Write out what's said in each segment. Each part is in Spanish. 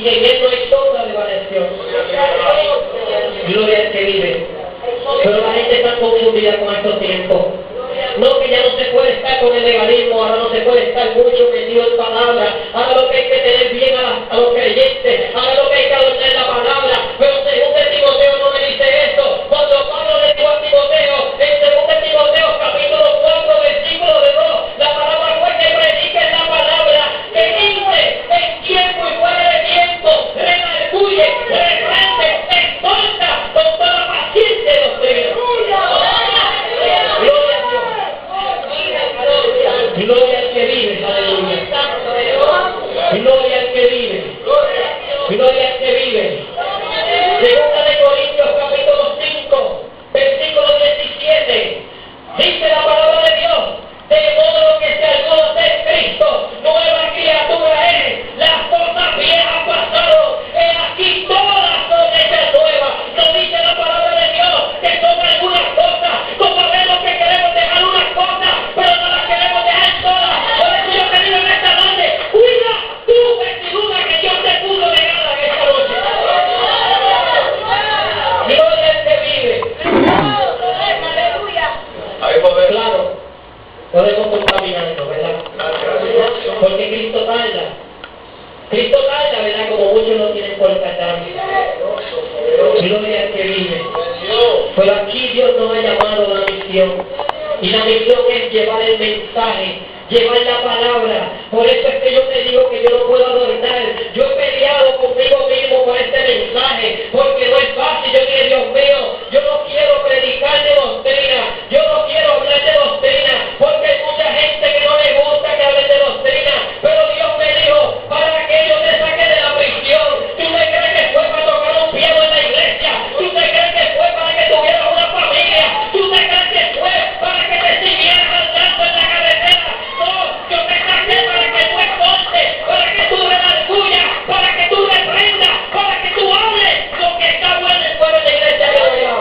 y en él no hay sombra de variación. Gloria al que vive. Pero la gente está confundida con estos tiempos. No, que ya no se puede estar con el legalismo, ahora no se puede estar mucho metido en palabra, ahora lo que hay que tener bien a los creyentes, ahora lo que hay que adornar la palabra, pero según Timoteo no me dice eso. Cuando Pablo le dijo a Timoteo, en 2 Timoteo capítulo 4 versículo 2, la palabra fue que prediquen la palabra, que dice en tiempo y fuera de tiempo, redarguye, reprende, exhorta con toda paciencia y doctrina. Gloria al que vive, aleluya. Gloria al que vive. Gloria al que vive. Segunda de Corintios capítulo 5, versículo 17. Dice la palabra de Dios, de modo que si alguno está en Cristo, nueva criatura es. Las cosas viejas pasaron, he aquí todas son hechas nuevas. Nos dice la palabra de Dios que son algunas cosas, como sabemos que queremos dejar unas cosas, pero no las queremos dejar todas. Por eso yo te digo en esta noche, cuida tu vestidura que Dios te puso regada en esta noche. Gloria al que vive. Claro, podemos ir caminando, ¿verdad? Porque Cristo tarda. Cristo tarda, ¿verdad? Como muchos no tienen por tardar. Gloria al que vive. Pero aquí Dios nos ha llamado a la misión. Y la misión es llevar el mensaje, llevar la palabra. Por eso es que yo te digo que yo no puedo adornar. Yo he peleado conmigo mismo por este mensaje, porque no es fácil. Yo dije, Dios mío, yo no quiero predicar de doctrina, yo no quiero hablar de doctrina, porque hay mucha gente que no le gusta que hable de doctrina. Pero Dios me dijo, para que yo te saque de la prisión. ¿Tú te crees que fue para tocar un piano en la iglesia? ¿Tú te crees que fue para que tuvieras una familia? ¿Tú te crees que fue para que te siguieras andando en la carretera? No, yo te saqué para que tú exhortes, para que tú redarguyas, para que tú reprendas, para que tú hables lo que está bueno en el pueblo de la iglesia de Dios.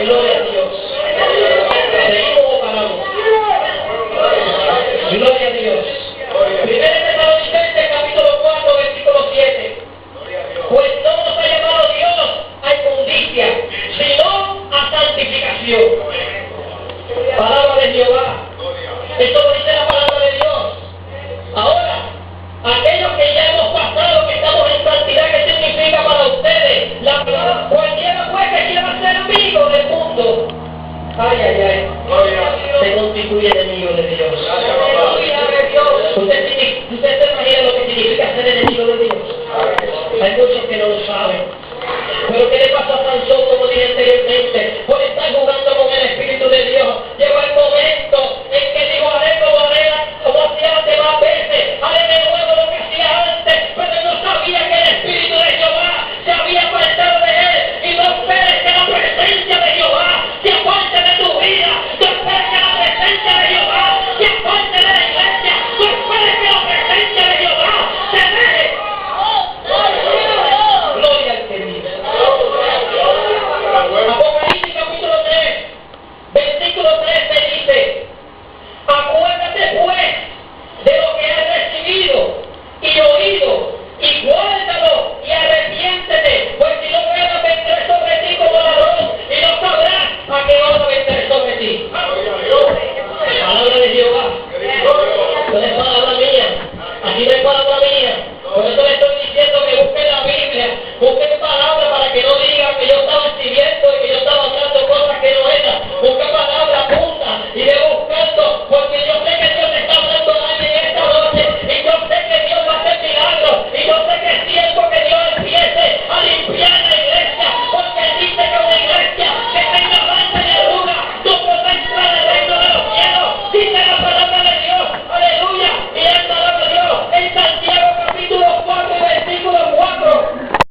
Gloria a Dios. Seguimos o paramos. Gloria a Dios. Primero Tesalonicenses capítulo 4 versículo 7. Pues no nos ha llamado Dios a inmundicia, sino a santificación. Palabra de Jehová. Esto lo dice la palabra de Dios. Ahora, aquellos que ya hemos pasado, que estamos en santidad, ¿qué significa para ustedes? La palabra, cualquiera pues que quiera ser amigo del mundo. Ay, ay, ay. Se constituye enemigo de Dios. Usted